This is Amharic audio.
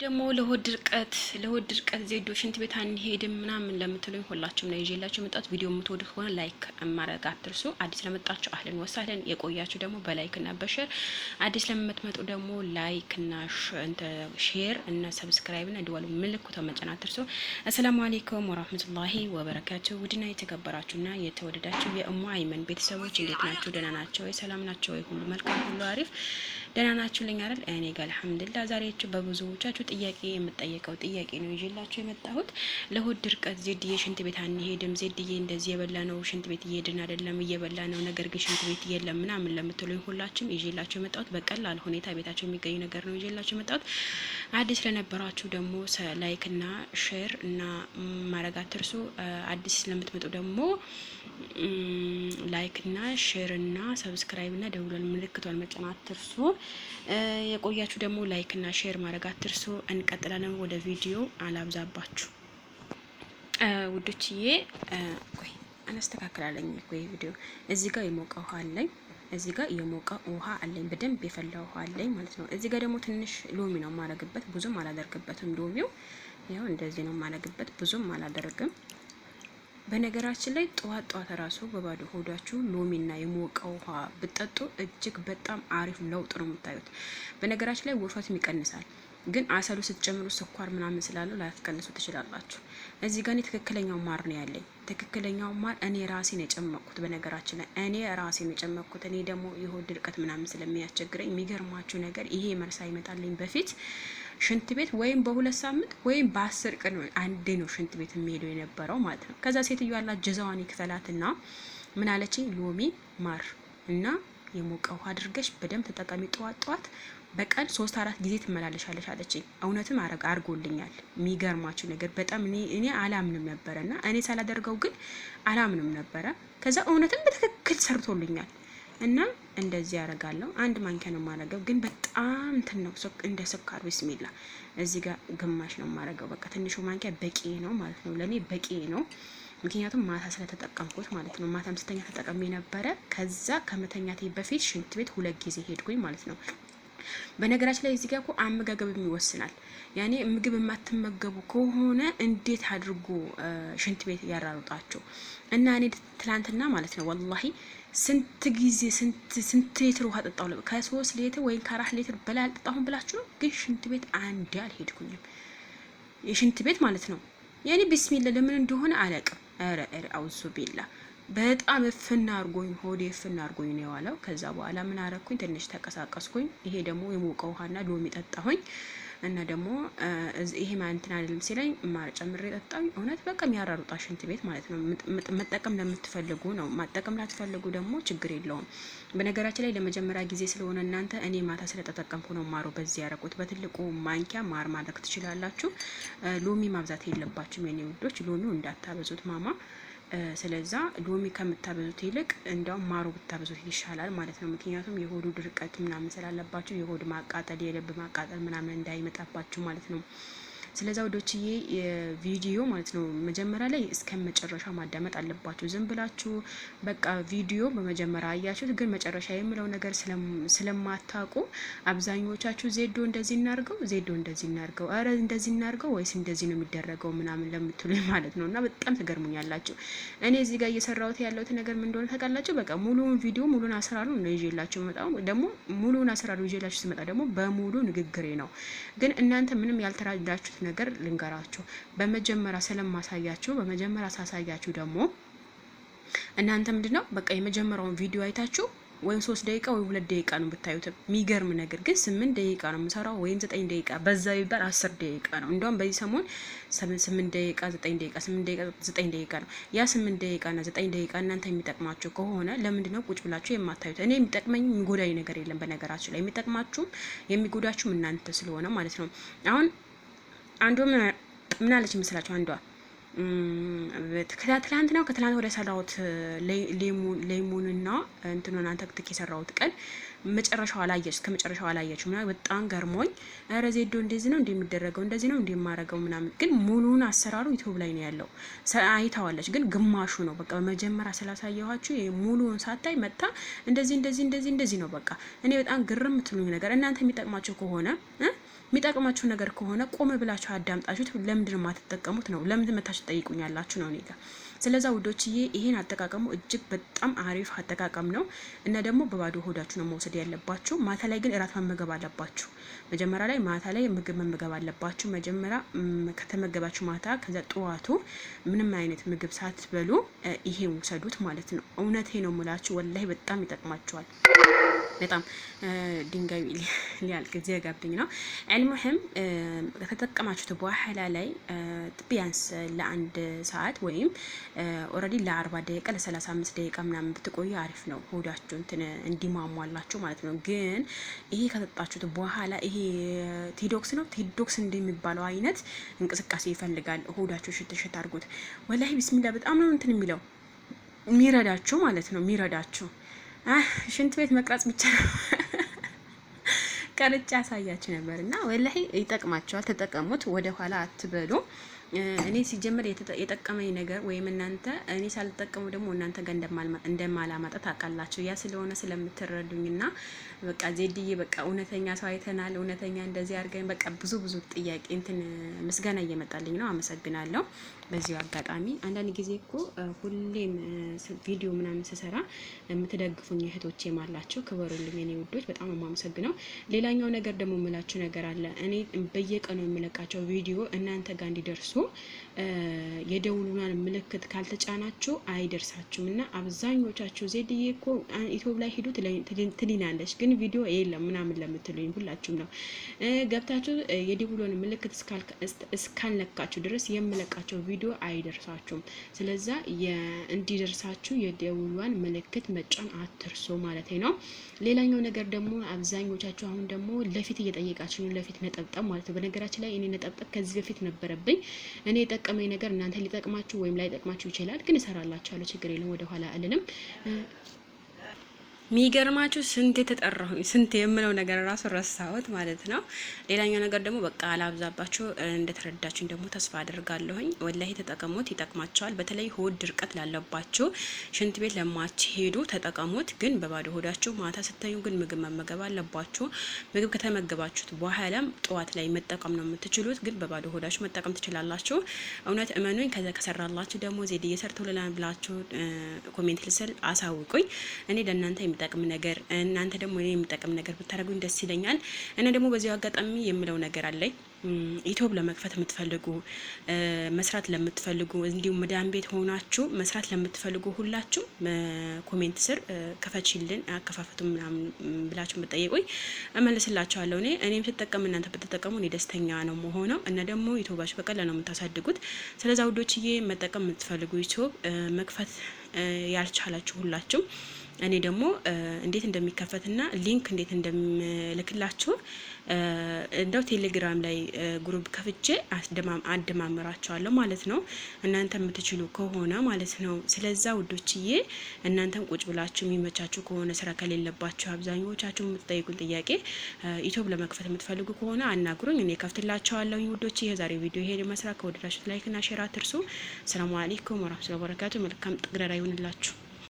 ደግሞ ለሆድ ድርቀት ዜዶ ሽንት ቤት አንሄድም ምናምን ለምትሉኝ ሁላችሁም ነው ይዤላችሁ የመጣሁት። ቪዲዮ የምትወዱ ከሆነ ላይክ ማድረግ አትርሱ። አዲስ ለመጣችሁ አህለን ወሳለን፣ የቆያችሁ ደግሞ በላይክ እና በሼር፣ አዲስ ለምትመጡ ደግሞ ላይክ እና ሼር እና ሰብስክራይብ እና ደወል ምልክቱን መጫን አትርሱ። አሰላሙ አለይኩም ወራህመቱላሂ ወበረካቱ። ውድና የተከበራችሁና የተወደዳችሁ የእሙ አይመን ቤተሰቦች እንዴት ናችሁ? ደህና ናቸው ወይ? ሰላም ናቸው ወይ? ሁሉ መልካም፣ ሁሉ አሪፍ ደህና ናችሁ? ልኝ አይደል? እኔ ጋር አልሐምዱሊላህ። ዛሬ በብዙዎቻችሁ ጥያቄ የምጠየቀው ጥያቄ ነው ይዤላችሁ የመጣሁት። ለሆድ ድርቀት ዜድዬ ሽንት ቤት አንሄድም፣ ዜድዬ እንደዚህ የበላ ነው ሽንት ቤት እየሄድን አይደለም እየበላ ነው፣ ነገር ግን ሽንት ቤት የለም ምናምን ለምትሉኝ ሁላችሁም ይዤላችሁ የመጣሁት በቀላል ሁኔታ ቤታችሁ የሚገኝ ነገር ነው ይዤላችሁ የመጣሁት። አዲስ ለነበራችሁ ደግሞ ላይክ እና ሼር እና ማድረግ አትርሱ። አዲስ ለምትመጡ ደግሞ ላይክ እና ሼር እና ሰብስክራይብ እና ደውል ምልክቷን መጫን አትርሱ። የቆያችሁ ደግሞ ላይክ እና ሼር ማድረግ አትርሱ። እንቀጥላለን። ወደ ቪዲዮ አላብዛባችሁ ውዶችዬ። ቆይ አነስተካክላለኝ። ቆይ ቪዲዮ እዚህ ጋር የሞቀ ውሃ አለኝ፣ እዚህ ጋር የሞቀ ውሃ አለኝ፣ በደንብ የፈላ ውሃ አለኝ ማለት ነው። እዚህ ጋር ደግሞ ትንሽ ሎሚ ነው ማረግበት፣ ብዙም አላደርግበትም። ሎሚው ያው እንደዚህ ነው ማረግበት፣ ብዙም አላደርግም። በነገራችን ላይ ጠዋት ጠዋት ራሱ በባዶ ሆዳችሁ ሎሚና የሞቀ ውሃ ብትጠጡ እጅግ በጣም አሪፍ ለውጥ ነው የምታዩት። በነገራችን ላይ ወፍረትም ይቀንሳል፣ ግን አሰሉ ስትጨምሩ ስኳር ምናምን ስላለው ላትቀንሱ ትችላላችሁ። እዚህ ጋር ትክክለኛው ማር ነው ያለኝ። ትክክለኛው ማር እኔ ራሴን የጨመቅኩት። በነገራችን ላይ እኔ ራሴን የጨመቅኩት። እኔ ደግሞ የሆድ ድርቀት ምናምን ስለሚያስቸግረኝ የሚገርማችሁ ነገር ይሄ መልስ አይመጣልኝ በፊት ሽንት ቤት ወይም በሁለት ሳምንት ወይም በ10 ቀን አንዴ ነው ሽንት ቤት የሚሄደው የነበረው ማለት ነው። ከዛ ሴትዮዋ ያላት ጀዛዋን ይክፈላትና ምን አለችኝ? ሎሚ ማር እና የሞቀ ውሃ አድርገሽ በደንብ ተጠቀሚ፣ ጠዋት ጠዋት በቀን 3-4 ጊዜ ትመላለሻለሽ አለችኝ። እውነትም አርጎልኛል። የሚገርማችሁ ነገር በጣም እኔ አላምንም ነበረና እኔ ሳላደርገው ግን አላምንም ነበረ። ከዛ እውነትም በትክክል ሰርቶልኛል እና እንደዚህ ያደርጋለሁ። አንድ ማንኪያ ነው የማረገው፣ ግን በጣም እንትን ነው እንደ ስኳር ቢስሚላ። እዚህ ጋር ግማሽ ነው የማረገው። በቃ ትንሹ ማንኪያ በቂ ነው ማለት ነው፣ ለኔ በቂ ነው። ምክንያቱም ማታ ስለተጠቀምኩት ማለት ነው። ማታም ስተኛ ተጠቀሜ ነበረ። ከዛ ከመተኛቴ በፊት ሽንት ቤት 2 ጊዜ ሄድኩኝ ማለት ነው። በነገራችን ላይ እዚህ ጋር እኮ አመጋገብም ይወስናል። ያኔ ምግብ የማትመገቡ ከሆነ እንዴት አድርጎ ሽንት ቤት ያራሩጣቸው እና እኔ ትላንትና ማለት ነው ወላሂ ስንት ጊዜ ስንት ሊትር ውሃ ጠጣሁ። ከ3 ሊትር ወይም ከ4 ሊትር በላይ አልጠጣሁም ብላችሁ ነው። ግን ሽንት ቤት አንዴ አልሄድኩኝም። የሽንት ቤት ማለት ነው ያኔ ቢስሚላ ለምን እንደሆነ አላውቅም። ኧረ አውዙ ቢላ በጣም እፍና አርጎኝ ሆዴ እፍና አርጎኝ ነው የዋለው። ከዛ በኋላ ምን አረኩኝ? ትንሽ ተቀሳቀስኩኝ። ይሄ ደግሞ የሞቀ ውሃና ሎሚ ጠጣሁኝ እና ደግሞ ይሄ ማንተና አይደለም ሲለኝ ማር ጨምሬ ጠጣሁኝ። እውነት በቃ የሚያራሩጣ ሽንት ቤት ማለት ነው። መጠቀም ለምትፈልጉ ነው፣ ማጠቀም ላትፈልጉ ደግሞ ችግር የለውም። በነገራችን ላይ ለመጀመሪያ ጊዜ ስለሆነ እናንተ እኔ ማታ ስለተጠቀምኩ ነው ማሩ በዚህ ያረቁት። በትልቁ ማንኪያ ማር ማድረግ ትችላላችሁ። ሎሚ ማብዛት የለባችሁም የኔ ውዶች፣ ሎሚው እንዳታበዙት ማማ። ስለዛ ሎሚ ከምታበዙት ይልቅ እንዲያውም ማሩ ብታበዙት ይሻላል ማለት ነው። ምክንያቱም የሆዱ ድርቀት ምናምን ስላለባችሁ የሆድ ማቃጠል፣ የልብ ማቃጠል ምናምን እንዳይመጣባችሁ ማለት ነው። ስለዛ ወዶችዬ ቪዲዮ ማለት ነው መጀመሪያ ላይ እስከ መጨረሻ ማዳመጥ አለባችሁ። ዝም ብላችሁ በቃ ቪዲዮ በመጀመሪያ አያችሁት፣ ግን መጨረሻ የምለው ነገር ስለማታውቁ አብዛኞቻችሁ ዜዶ እንደዚህ እናርገው፣ ዜዶ እንደዚህ እናርገው፣ አረ እንደዚህ እናርገው ወይስ እንደዚህ ነው የሚደረገው ምናምን ለምትሉኝ ማለት ነው። እና በጣም ተገርሙኛላችሁ። እኔ እዚህ ጋር እየሰራሁት ያለሁት ነገር ምን እንደሆነ ታውቃላችሁ? በቃ ሙሉውን ቪዲዮ ሙሉን አሰራሩ ነው ይዤላችሁ መጣው። ደግሞ ሙሉን አሰራሩ ይዤላችሁ ስመጣ ደግሞ በሙሉ ንግግሬ ነው። ግን እናንተ ምንም ያልተራዳችሁት ነገር ልንገራችሁ። በመጀመሪያ ስለማሳያችሁ በመጀመሪያ ሳሳያችሁ ደግሞ እናንተ ምንድነው በቃ የመጀመሪያውን ቪዲዮ አይታችሁ ወይም 3 ደቂቃ ወይም 2 ደቂቃ ነው ብታዩት የሚገርም ነገር። ግን 8 ደቂቃ ነው የምሰራው ወይም 9 ደቂቃ በዛ ይባል 10 ደቂቃ ነው። እንደውም በዚህ ሰሞን 8 ደቂቃ 9 ደቂቃ 8 ደቂቃ 9 ደቂቃ ነው። ያ 8 ደቂቃ እና 9 ደቂቃ እናንተ የሚጠቅማችሁ ከሆነ ለምንድነው ቁጭ ብላችሁ የማታዩት? እኔ የሚጠቅመኝ የሚጎዳኝ ነገር የለም። በነገራችሁ ላይ የሚጠቅማችሁም የሚጎዳችሁም እናንተ ስለሆነ ማለት ነው። አሁን አንዱ ምን አለች መስላችሁ? አንዷ ከትላንት ወደ ሰራውት ሌሙንና እንትኑን አንተክትክ የሰራውት ቀን መጨረሻው አላየች ከመጨረሻው አላየች ምናምን በጣም ገርሞኝ፣ ኧረ ዜዶ እንደዚህ ነው እንደሚደረገው እንደዚህ ነው እንደማረገው ምናምን። ግን ሙሉን አሰራሩ ዩቲዩብ ላይ ነው ያለው። አይታዋለች፣ ግን ግማሹ ነው በቃ በመጀመሪያ ስላሳየኋችሁ ሙሉን ሳታይ መጣ እንደዚህ ነው በቃ። እኔ በጣም ግርም የምትሉኝ ነገር እናንተ የሚጠቅማችሁ ከሆነ የሚጠቅማችሁ ነገር ከሆነ ቆም ብላችሁ አዳምጣችሁት ለምንድን ነው የማትጠቀሙት ነው? ለምን መታችሁ ትጠይቁኛላችሁ ነው እኔ ጋር። ስለዛ ውዶችዬ ይሄን አጠቃቀሙ እጅግ በጣም አሪፍ አጠቃቀም ነው እና ደግሞ በባዶ ሆዳችሁ ነው መውሰድ ያለባችሁ። ማታ ላይ ግን እራት መመገብ አለባችሁ። መጀመሪያ ላይ ማታ ላይ ምግብ መመገብ አለባችሁ። መጀመሪያ ከተመገባችሁ ማታ ከዛ ጠዋቱ ምንም አይነት ምግብ ሳትበሉ ይሄን ውሰዱት ማለት ነው። እውነቴ ነው ሙላችሁ ወላሂ በጣም ይጠቅማችኋል። በጣም ድንጋይ ሊያልቅ ዘጋብኝ ነው። አልሙሂም ከተጠቀማችሁት በኋላ ላይ ቢያንስ ለአንድ ሰዓት ወይም ኦሬዲ ለ40 ደቂቃ ለ35 ደቂቃ ምናምን ብትቆዩ አሪፍ ነው። ሆዳችሁ እንትን እንዲማሟላችሁ ማለት ነው። ግን ይሄ ከጠጣችሁት በኋላ ይሄ ቲዶክስ ነው ቲዶክስ እንደሚባለው አይነት እንቅስቃሴ ይፈልጋል። ሆዳችሁ ሽትሽት አድርጉት። ወላሂ ቢስሚላ በጣም ነው እንትን የሚለው የሚረዳችሁ ማለት ነው። የሚረዳችሁ ሽንት ቤት መቅረጽ ብቻ ነው። ቀርጬ ያሳያችሁ ነበር እና ወላሂ ይጠቅማችኋል። ተጠቀሙት፣ ወደ ኋላ አትበሉ። እኔ ሲጀምር የጠቀመኝ ነገር ወይም እናንተ እኔ ሳልጠቀሙ ደግሞ እናንተ ጋር እንደማላማጣ ታውቃላችሁ። ያ ስለሆነ ስለምትረዱኝና በቃ ዜድዬ በቃ እውነተኛ ሰው አይተናል፣ እውነተኛ እንደዚህ አድርገን በቃ ብዙ ጥያቄ እንትን ምስጋና እየመጣልኝ ነው። አመሰግናለሁ። በዚሁ አጋጣሚ አንዳንድ ጊዜ እኮ ሁሌም ቪዲዮ ምናምን ስሰራ የምትደግፉኝ እህቶቼም አላችሁ። ክበሩልኝ እኔ ውዶች፣ በጣም የማመሰግነው። ሌላኛው ነገር ደግሞ የምላችሁ ነገር አለ። እኔ በየቀኑ የምለቃቸው ቪዲዮ እናንተ ጋር እንዲደርሱ የደውሉናን ምልክት ካልተጫናችሁ አይደርሳችሁም እና አብዛኞቻችሁ ዜድዬ እኮ ዩቲዩብ ላይ ሄዱ ትሊናለች ግን ቪዲዮ የለም ምናምን ለምትሉኝ ሁላችሁም ነው ገብታችሁ የደውሉን ምልክት እስካልነካችሁ ድረስ የምለቃቸው ቪዲዮ አይደርሳችሁም። ስለዛ እንዲደርሳችሁ የደውሉን ምልክት መጫን አትርሱ ማለት ነው። ሌላኛው ነገር ደግሞ አብዛኞቻችሁ አሁን ደግሞ ለፊት እየጠየቃችሁ ነው፣ ለፊት ነጠብጣብ ማለት ነው። በነገራችን ላይ እኔ ነጠብጣብ ከዚህ በፊት ነበረብኝ። እኔ የጠቀመኝ ነገር እናንተ ሊጠቅማችሁ ወይም ላይጠቅማችሁ ይችላል፣ ግን እሰራላችኋለሁ፣ ችግር የለም፣ ወደ ኋላ አልልም። ሚገርማችሁ ስንት የተጠራሁ ስንት የምለው ነገር ራሱ ረሳሁት ማለት ነው። ሌላኛው ነገር ደግሞ በቃ አላብዛባችሁ፣ እንደተረዳችሁኝ ደግሞ ተስፋ አድርጋለሁኝ። ወላሂ ተጠቀሙት፣ ይጠቅማቸዋል። በተለይ ሆድ ድርቀት ላለባችሁ፣ ሽንት ቤት ለማትሄዱ ተጠቀሙት። ግን በባዶ ሆዳችሁ ማታ ስተኙ ግን ምግብ መመገብ አለባችሁ። ምግብ ከተመገባችሁት በኋላም ጠዋት ላይ መጠቀም ነው የምትችሉት። ግን በባዶ ሆዳችሁ መጠቀም ትችላላችሁ። እውነት እመኑኝ። ከዛ ከሰራላችሁ ደግሞ ዜድ እየሰርተው ብላችሁ ኮሜንት ልስል አሳውቁኝ። እኔ ለእናንተ የሚጠቅም ነገር እናንተ ደግሞ እኔ የሚጠቅም ነገር ብታደርጉኝ ደስ ይለኛል። እና ደግሞ በዚሁ አጋጣሚ የምለው ነገር አለኝ። ዩቲዩብ ለመክፈት የምትፈልጉ መስራት ለምትፈልጉ እንዲሁም መዳን ቤት ሆናችሁ መስራት ለምትፈልጉ ሁላችሁ ኮሜንት ስር ከፈችልን አከፋፈቱ ምናምን ብላችሁ ብትጠይቁኝ እመልስላችኋለሁ። እኔም ተጠቀም እናንተ ብትጠቀሙ እኔ ደስተኛ ነው መሆነው እና ደግሞ ዩቲዩባችሁ በቀላሉ ነው የምታሳድጉት። ስለዛ ውዶችዬ መጠቀም የምትፈልጉ ዩቲዩብ መክፈት ያልቻላችሁ ሁላችሁ እኔ ደግሞ እንዴት እንደሚከፈትና ሊንክ እንዴት እንደምልክላችሁ እንደው ቴሌግራም ላይ ግሩፕ ከፍቼ አደማምራቸዋለሁ ማለት ነው፣ እናንተ የምትችሉ ከሆነ ማለት ነው። ስለዛ ውዶችዬ እናንተም ቁጭ ብላችሁ የሚመቻችሁ ከሆነ ስራ ከሌለባችሁ አብዛኞቻችሁ የምትጠይቁን ጥያቄ ዩቲዩብ ለመክፈት የምትፈልጉ ከሆነ አናግሩኝ፣ እኔ ከፍትላችኋለሁ ውዶችዬ። የዛሬ ቪዲዮ ይሄ መስራት ከወደዳችሁት ላይክ እና ሼር አትርሱ። ሰላም አለይኩም ወራህመቱላሂ ወበረካቱ። መልካም ጥግረራ ይሁንላችሁ።